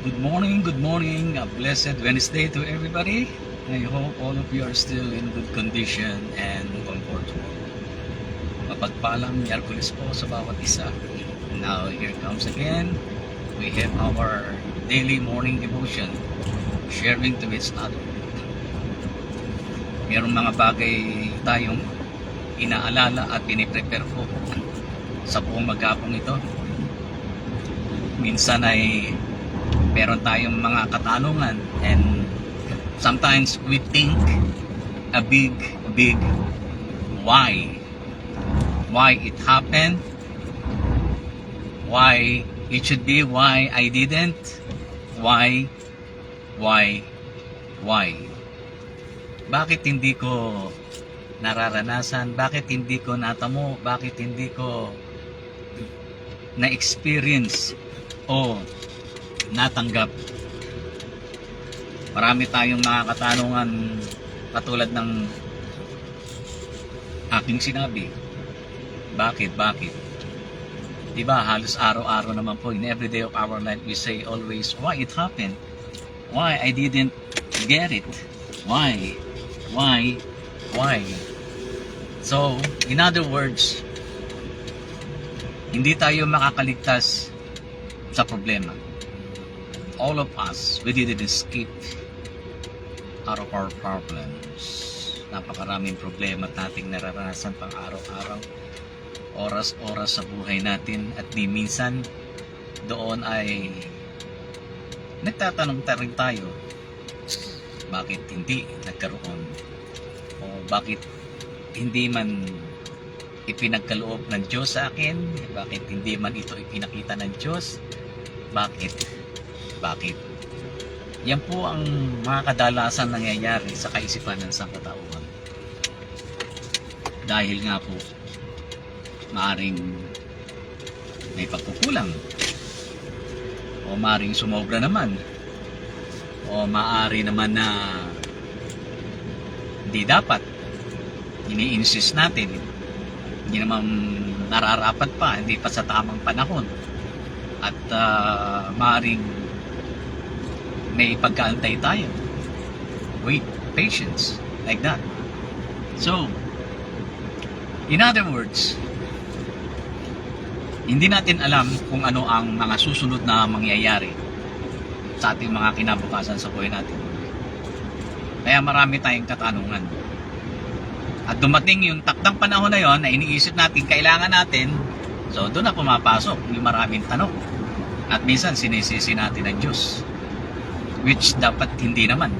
Good morning, a blessed Wednesday to everybody. I hope all of you are still in good condition and comfortable. Mapagpalang Miyerkules po sa bawat isa. Now, here comes again. We have our daily morning devotion, sharing to each other. Mayroong mga bagay tayong inaalala at piniprepare po sa buong maghapong ito. Minsan ay meron tayong mga katanungan, and sometimes we think a big why it happened, why it should be, why I didn't, why bakit hindi ko nararanasan, bakit hindi ko natamo, bakit hindi ko na-experience o natanggap. Marami tayong mga katanungan katulad ng aking sinabi. Bakit? Diba halos araw-araw naman po, in every day of our life we say always, why it happened? Why I didn't get it? Why? So, in other words, hindi tayo makakaligtas sa problema. All of us, we didn't escape out of our problems. Napakaraming problema at nating nararanasan pang araw-araw, oras-oras sa buhay natin, at di minsan doon ay nagtatanong rin tayo, bakit hindi nagkaroon, o bakit hindi man ipinagkaloob ng Diyos sa akin, bakit hindi man ito ipinakita ng Diyos, bakit? Yan po ang mga kadalasan nangyayari sa kaisipan ng sangkatauhan. Dahil nga po, maaring may pagkukulang, o maaring sumobra naman, o maaari naman na hindi dapat, ini-insist natin, hindi naman nararapat pa, hindi pa sa tamang panahon, at maaring may pagkaantay tayo. Wait, patience, like that. So, in other words, hindi natin alam kung ano ang mga susunod na mangyayari sa ating mga kinabukasan sa buhay natin. Kaya marami tayong katanungan. At dumating yung takdang panahon na yon na iniisip natin, kailangan natin, so doon na pumapasok yung maraming tanong. At minsan sinisisi natin ang Diyos, which dapat hindi naman,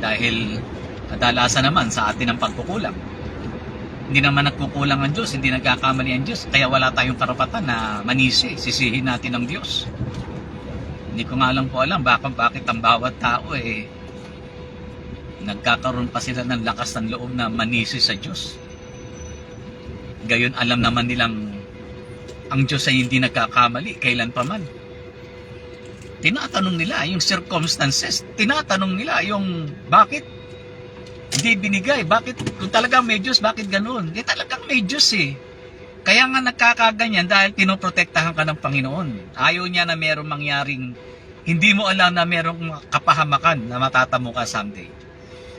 dahil kadalasan naman sa atin ang pagkukulang. Hindi naman nagkukulang ang Diyos, hindi nagkakamali ang Diyos, kaya wala tayong karapatan na manisi, sisihin natin ang Diyos. Hindi ko nga lang po alam bakit ang bawat tao nagkakaroon pa sila ng lakas ng loob na manisi sa Diyos. Gayon alam naman nilang ang Diyos ay hindi nagkakamali kailan pa man. Tinatanong nila yung circumstances, tinatanong nila yung bakit hindi binigay, bakit kung talagang may Diyos, bakit ganoon? Di talagang may Diyos eh. Kaya nga nagkakaganyan dahil pinoprotektahan ka ng Panginoon. Ayaw niya na merong mangyaring hindi mo alam na merong kapahamakan na matatamo ka someday.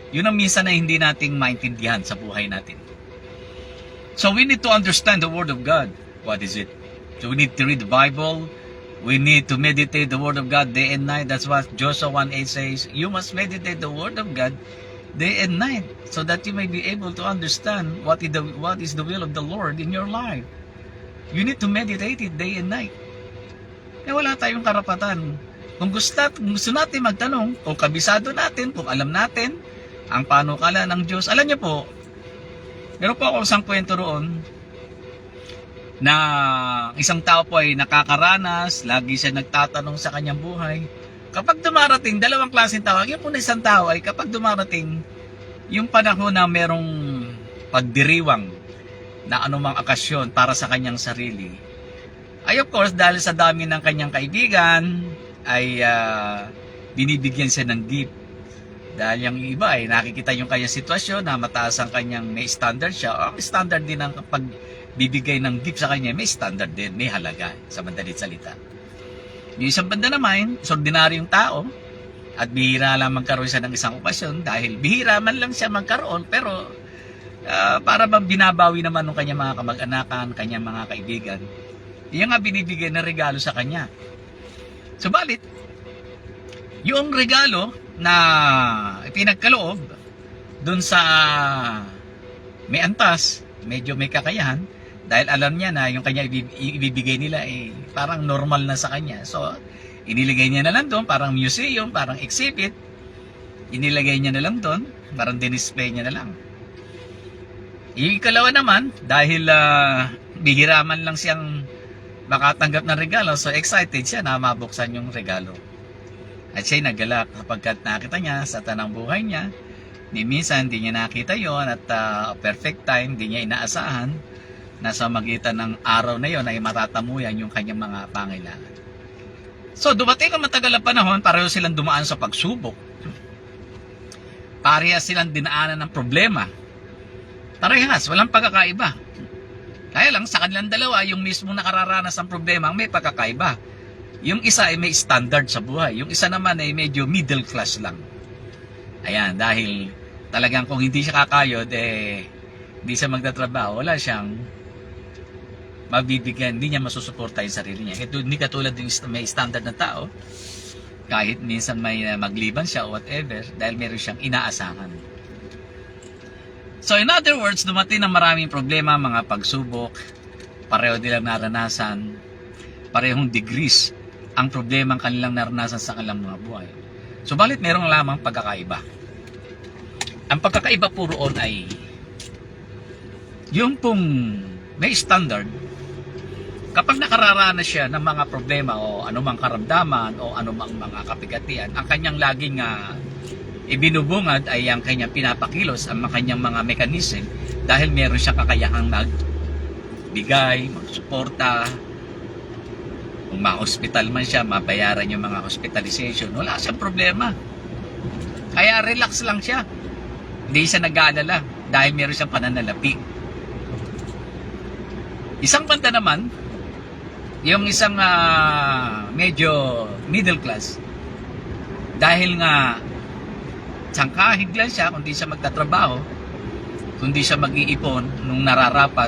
Yun ang minsan na hindi nating maintindihan sa buhay natin. So we need to understand the Word of God. What is it? So we need to read the Bible. We need to meditate the Word of God day and night. That's what Joshua 1:8 says. You must meditate the Word of God day and night so that you may be able to understand what is the will of the Lord in your life. You need to meditate it day and night. Wala tayong karapatan. Kung gusto natin magtanong, kung kabisado natin, kung alam natin ang panukala ng Diyos. Alam niyo po, meron po ako isang kwento roon na isang tao po ay nakakaranas, lagi siya nagtatanong sa kanyang buhay. Kapag dumarating, dalawang klaseng tao. Yung po na isang tao ay kapag dumarating yung panahon na merong pagdiriwang na anumang okasyon para sa kanyang sarili, ay of course dahil sa dami ng kanyang kaibigan ay binibigyan siya ng gift. Dahil yung iba ay nakikita yung kanyang sitwasyon na mataas ang kanyang, may standard siya. Ang standard din ng pagbibigay ng gift sa kanya, may standard din, may halaga sa madalit salita. Yung isang banda naman, ordinaryong tao, at bihira lang magkaroon siya ng isang okasyon dahil bihira man lang siya magkaroon, pero para bang binabawi naman ng kanyang mga kamag-anakan, kanyang mga kaibigan, yung nga binibigay na regalo sa kanya. Subalit, yung regalo na ipinagkaloob dun sa may antas, medyo may kakayahan, dahil alam niya na yung kanya ibibigay nila parang normal na sa kanya. So, iniligay niya na lang doon, parang museum, parang exhibit. Inilagay niya na lang doon, parang dinisplay niya na lang. Yung ikalawa naman, dahil bihiraman lang siyang makatanggap ng regalo, so excited siya na mabuksan yung regalo. At siya'y nagalak kapagkat nakita niya sa tanang buhay niya, ni minsan hindi niya nakita yon at perfect time, hindi niya inaasahan na sa magitan ng araw na yon ay matatamuyan yung kanyang mga pangailangan. So, dumating ang matagal na panahon, pareho silang dumaan sa pagsubok. Parehas silang dinaanan ng problema. Parehas, walang pagkakaiba. Kaya lang, sa kanilang dalawa, yung mismo nakararanas ng problema, may pagkakaiba. Yung isa ay may standard sa buhay. Yung isa naman ay medyo middle class lang. Ayan, dahil talagang kung hindi siya kakayod, hindi siya magtatrabaho, wala siyang mabibigyan, hindi niya masusuporta yung sarili niya. Hindi katulad yung may standard na tao, kahit minsan may magliban siya o whatever, dahil meron siyang inaasahan. So in other words, dumating ng maraming problema, mga pagsubok, pareho nilang naranasan, parehong degrees ang problema ang kanilang naranasan sa kanilang mga buhay. Subalit merong lamang pagkakaiba. Ang pagkakaiba po roon ay yung pong may standard, kapag nakararanas siya ng mga problema o anumang karamdaman o anumang mga kapigatian, ang kanyang laging ibinubungad ay ang kanyang pinapakilos, ang kanyang mga mekanism, dahil meron siyang kakayahang magbigay, magsuporta. Kung ma-hospital man siya, mabayaran yung mga hospitalization, wala siyang problema. Kaya relax lang siya. Hindi siya nag-aalala dahil meron siyang pananalapi. Isang banda naman, yung isang medyo middle class, dahil nga sangkahig lang siya, kundi siya magtatrabaho, kundi siya mag-iipon nung nararapat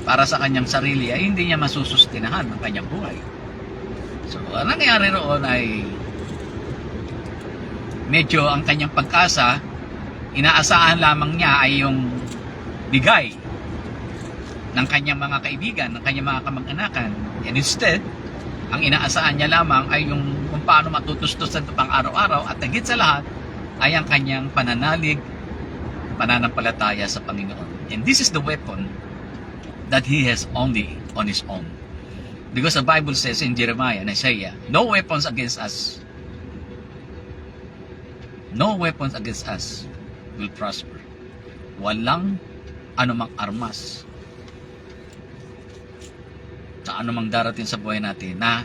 para sa kanyang sarili, ay hindi niya masusustinahan ang kanyang buhay. So, ang nangyari roon ay medyo ang kanyang pag-asa, inaasahan lamang niya ay yung bigay ng kanyang mga kaibigan, ng kanyang mga kamag-anakan. And instead, ang inaasahan niya lamang ay yung kung paano matutustusan ito pang araw-araw, at higit sa lahat ay ang kanyang pananalig, pananampalataya sa Panginoon. And this is the weapon that he has only on his own. Because the Bible says in Jeremiah and Isaiah, no weapons against us will prosper. Walang anumang armas sa anumang darating sa buhay natin na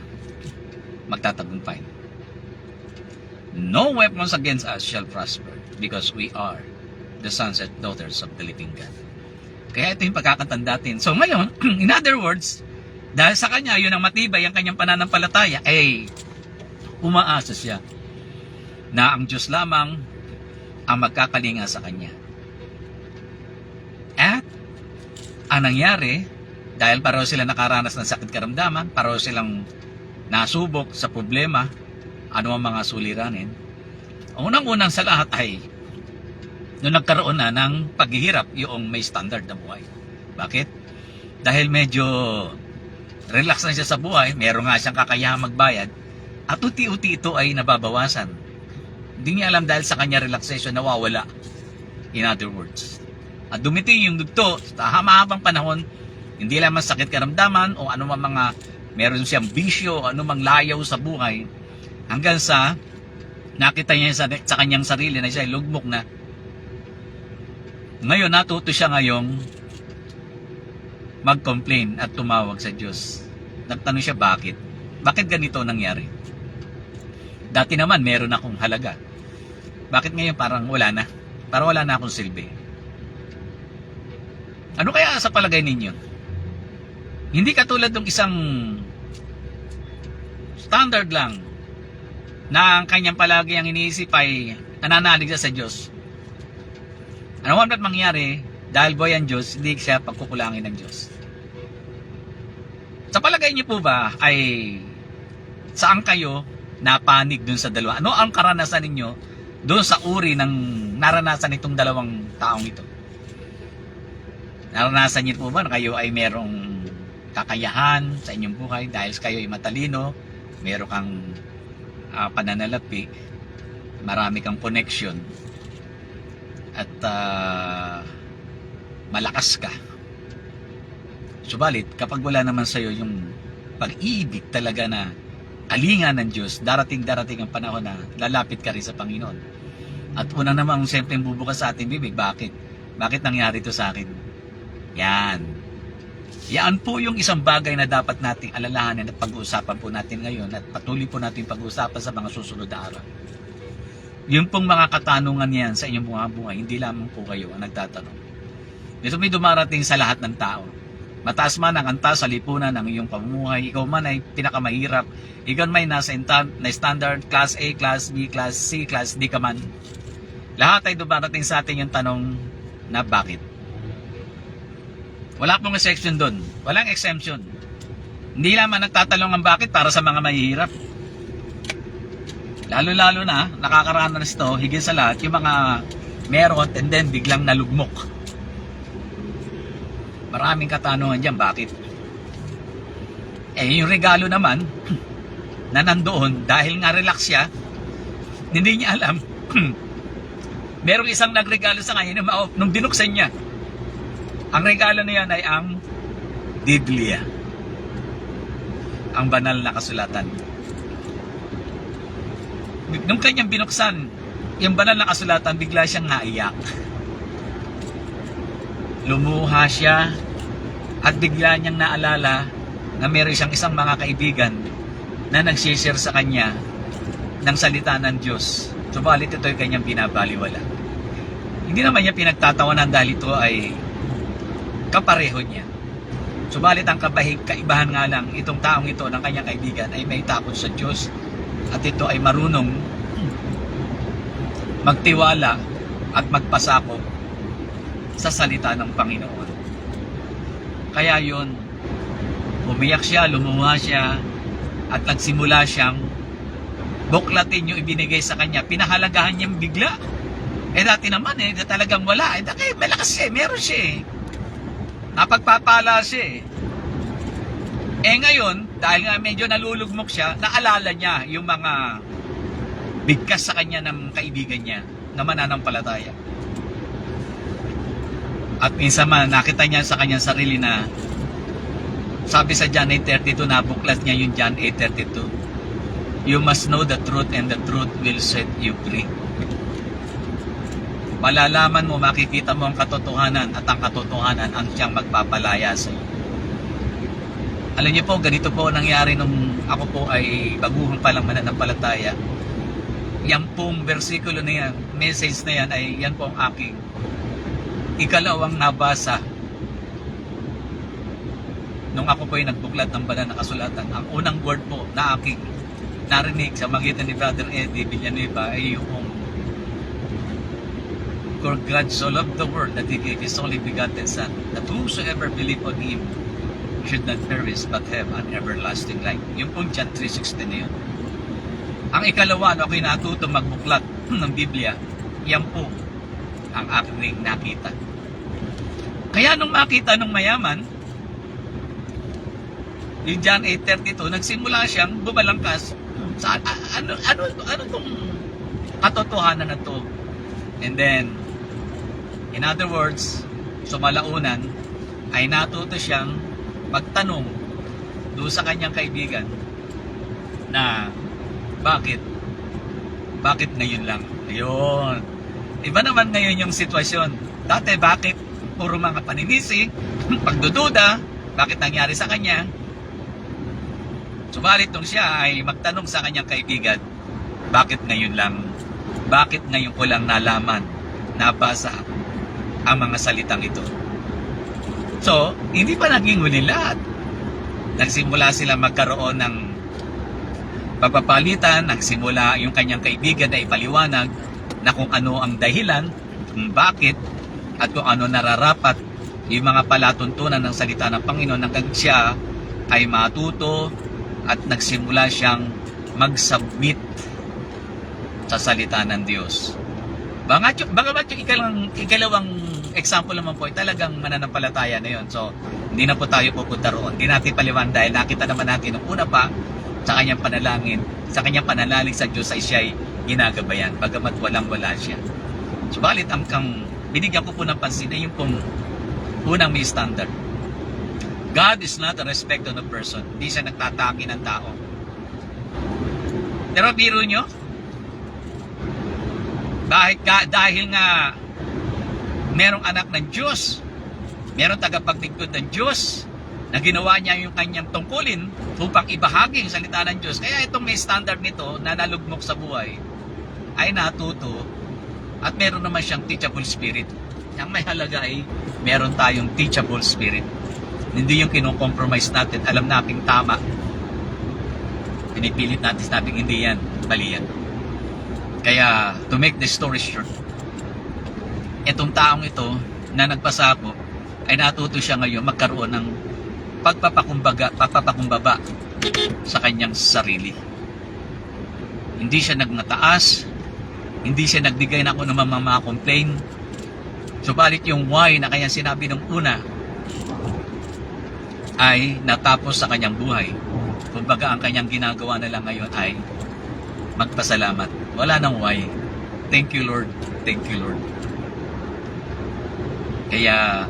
magtatagumpay. No weapons against us shall prosper because we are the sons and daughters of the living God. Kaya ito yung pagkakatanda natin. So ngayon, in other words, dahil sa kanya, yun ang matibay, ang kanyang pananampalataya, umaasa siya na ang Diyos lamang ang magkakalinga sa kanya. At ang nangyari, dahil pareho sila nakaranas ng sakit karamdaman, pareho silang nasubok sa problema, ano ang mga suliranin, unang-unang sa lahat ay nung nagkaroon na ng paghihirap yung may standard na buhay. Bakit? Dahil medyo relax na siya sa buhay, meron nga siyang kakayahang magbayad, at uti-uti ito ay nababawasan. Hindi niya alam dahil sa kanya relaxation nawawala. In other words. At dumiting yung dugto sa hamahabang panahon, hindi lamang sakit karamdaman o anumang mga meron siyang bisyo o anumang layaw sa buhay, hanggang sa nakita niya sa kanyang sarili na siya ay lugmok na. Ngayon natuto siya ngayong mag-complain at tumawag sa Diyos. Nagtanong siya bakit? Bakit ganito nangyari? Dati naman meron akong halaga. Bakit ngayon parang wala na? Parang wala na akong silbi. Ano kaya sa palagay ninyo? Hindi katulad ng isang standard lang na ang kanyang palagi ang iniisip ay nananalig siya sa Diyos, ano man mangyari, dahil boy ang Diyos, hindi siya pagkukulangin ng Diyos. Sa palagay niyo po ba ay saan kayo napanig dun sa dalawa? Ano ang karanasan ninyo dun sa uri ng naranasan itong dalawang taong ito? Naranasan niyo po ba na kayo ay merong kakayahan sa inyong buhay dahil kayo ay matalino, meron kang pananalapi, marami kang connection, at malakas ka. Subalit, kapag wala naman sa'yo yung pag-ibig talaga na kalinga ng Diyos, darating ang panahon na lalapit ka rin sa Panginoon. At una namang siyempre bubukas sa ating bibig, bakit? Bakit nangyari ito sa akin? Yan po yung isang bagay na dapat nating alalahanin at pag-uusapan po natin ngayon at patuloy po natin pag-uusapan sa mga susunod na araw. Yung pong mga katanungan yan sa inyong mga buhay, hindi lamang po kayo ang nagtatanong. Ito may dumarating sa lahat ng tao. Mataas man ang antas sa lipunan ng iyong pamumuhay, ikaw man ay pinakamahirap, ikaw man ay nasa standard, class A, class B, class C, class D ka man. Lahat ay dumarating sa atin yung tanong na bakit? Wala pong exception doon. Walang exemption. Hindi lamang nagtatalong ang bakit para sa mga mahihirap. Lalo-lalo na, nakakaranas ito, higit sa lahat, yung mga meron and then biglang nalugmok. Maraming katanungan dyan, bakit? Yung regalo naman, na nandoon, dahil nga relax siya, hindi niya alam, merong isang nagregalo sa kanya nung binuksan niya. Ang regalo na yan ay ang Biblia. Ang banal na kasulatan. Nung kanyang binuksan, yung banal na kasulatan, bigla siyang naiyak. Lumuha siya at bigla niyang naalala na meron siyang isang mga kaibigan na nagsishare sa kanya ng salita ng Diyos. Subalit ito ay kanyang binabaliwala. Hindi naman niya pinagtatawanan dahil ito ay kapareho niya. Subalit ang kaibahan nga lang, itong taong ito ng kanyang kaibigan ay may takot sa Diyos at ito ay marunong magtiwala at magpasakop sa salita ng Panginoon. Kaya yun, umiyak siya, lumuha siya, at nagsimula siyang buklatin yung ibinigay sa kanya. Pinahalagahan niyang bigla. Dati naman talagang wala. Dati malakas siya, meron siya. Napagpapala siya. Ngayon, dahil nga medyo nalulugmok siya, naalala niya yung mga bigkas sa kanya ng kaibigan niya na mananampalataya. At minsan man, nakita niya sa kanyang sarili na sabi sa John 8:32, nabuklat niya yung John 8:32. You must know the truth and the truth will set you free. Malalaman mo, makikita mo ang katotohanan at ang katotohanan ang siyang magpapalaya sa iyo. Alam niyo po, ganito po nangyari nung ako po ay baguhan pa lang mananampalataya. Yan pong versikulo na yan, message na yan, ay yan po ang aking ikalawang nabasa nung ako po ay nagbuklat ng banal na kasulatan. Ang unang word po na aking narinig sa magitan ni Brother Eddie Villanueva ay yung for God so loved the world that He gave His only begotten Son, that whosoever believe on Him should not perish but have an everlasting life. Yung pong John 3:16 na yun. Ang ikalawa, ako'y natutong magbuklat ng Biblia, yan po ang aking nakita. Kaya nung makita nung mayaman, yung John 8:32, nagsimula siyang bumalangkas sa ano tong katotohanan na to. And then, in other words, sumalaunan ay natuto siyang magtanong doon sa kanyang kaibigan na bakit ngayon lang? Ayun. Iba naman ngayon yung sitwasyon. Dati bakit puro mga paninisi, pagdududa, bakit nangyari sa kanya? Subalit nung siya ay magtanong sa kanyang kaibigan, bakit ngayon lang? Bakit ngayon ko lang nalaman, nabasa ang mga salitang ito? So, hindi pa naging huli lahat. Nagsimula sila magkaroon ng pagpapalitan, nagsimula yung kanyang kaibigan na ipaliwanag na kung ano ang dahilan, kung bakit, at kung ano nararapat yung mga palatuntunan ng salita ng Panginoon hanggang siya ay matuto at nagsimula siyang mag-submit sa salita ng Diyos. Bagamat yung ikalawang example naman po ay talagang mananampalataya na yun. So, hindi na po tayo pupunta roon. Hindi natin paliwan dahil nakita naman natin nung una pa sa kanyang panalangin, sa kanyang pananalig sa Diyos ay siya ay ginagabayan, bagamat walang-wala siya. Subalit, ang binigyan ko po ng pansin na yung pong unang may standard. God is not a respecter of person. Hindi siya nagtataki ng tao. Pero biro nyo, dahil nga merong anak ng Diyos, merong tagapagligod ng Diyos, na ginawa niya yung kanyang tungkulin upang ibahagi yung salita ng Diyos. Kaya itong may standard nito na nalugmok sa buhay ay natuto at meron naman siyang teachable spirit. Ang may halaga ay meron tayong teachable spirit. Hindi yung kino-compromise natin, alam nating tama. Pinipilit natin sabing hindi yan, mali yan. Kaya, to make the story short, itong taong ito na nagpasako ay natuto siya ngayon magkaroon ng pagpapakumbaba sa kanyang sarili. Hindi siya nagmataas, hindi siya nagbigay na ako ng mga complain. Subalit yung why na kanyang sinabi ng una ay natapos sa kanyang buhay. Kumbaga ang kanyang ginagawa na lang ngayon ay magpasalamat. Wala nang why. Thank you Lord, thank you Lord. Kaya,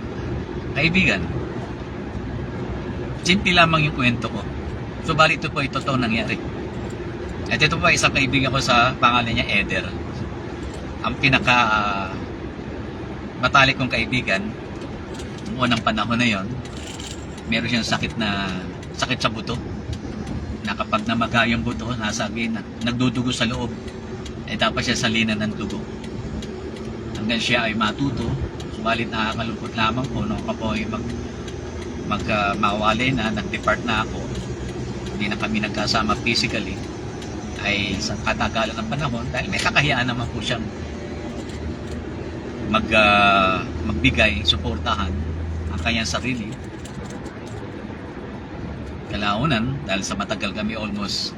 kaibigan, simple lamang yung kwento ko. Subalit ito po ay totoo nangyari. At ito po ay isang kaibigan ko sa pangalan niya Eder. Ang pinaka matalik kong kaibigan, noong unang panahon na yon, meron siyang sakit sa buto. Na kapag namaga yung buto, nasabi na nagdudugo sa loob, ay dapat siya salinan ng dugo. Hanggang siya ay matuto, subalit nakakalungkot lamang po nung ako ay mawali na, nag-depart na ako, hindi na kami nagkasama physically, ay sa katagalan ng panahon, dahil may kakahiyaan naman po siyang magbigay, suportahan ang kanyang sarili. Kalaunan, dahil sa matagal kami almost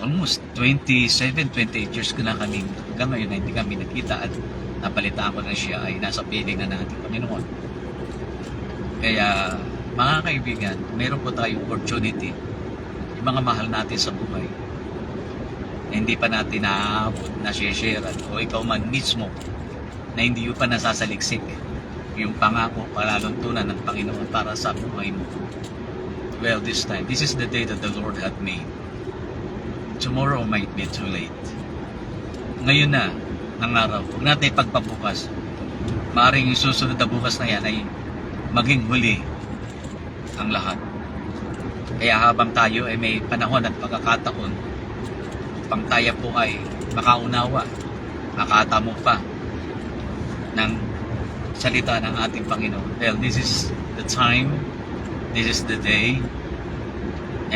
27, 28 years ko na kami, hanggang ngayon na hindi kami nakita at napalitaan ko na siya ay nasa piling na natin Panginoon. Kaya, mga kaibigan, meron po tayong opportunity, yung mga mahal natin sa buhay, na hindi pa natin naaabot, nasisharean, o ikaw man mismo, na hindi pa nasasaliksik yung pangako, palaluntunan ng Panginoon para sa buhay mo. Well, this is the day that the Lord hath made. Tomorrow might be too late. Ngayon na, ng araw, huwag natin pagpabukas. Maaaring yung susunod na bukas na yan ay maging huli ang lahat. Kaya habang tayo ay may panahon at pagkakataon, pang tayo po ay makaunawa, makatamo pa ng salita ng ating Panginoon. Well, this is the time, this is the day,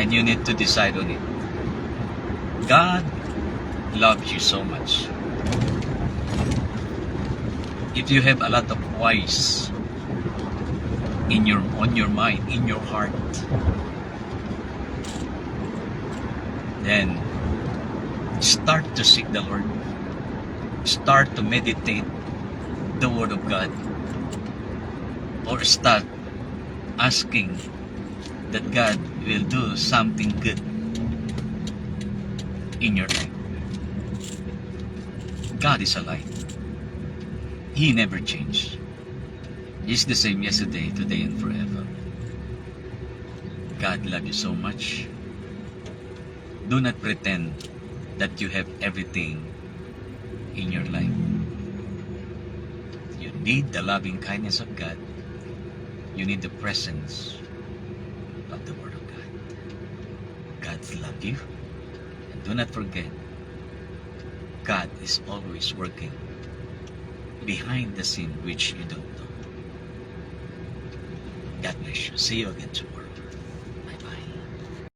and you need to decide on it. God loves you so much. If you have a lot of whys on your mind, in your heart, then start to seek the Lord. Start to meditate the Word of God. Or start asking that God will do something good in your life. God is alive. He never changed. He's the same yesterday, today, and forever. God loves you so much. Do not pretend that you have everything in your life. You need the loving kindness of God. You need the presence of the Word of God. God loves you. And do not forget, God is always working behind the scene which you don't know. God bless you. See you again tomorrow.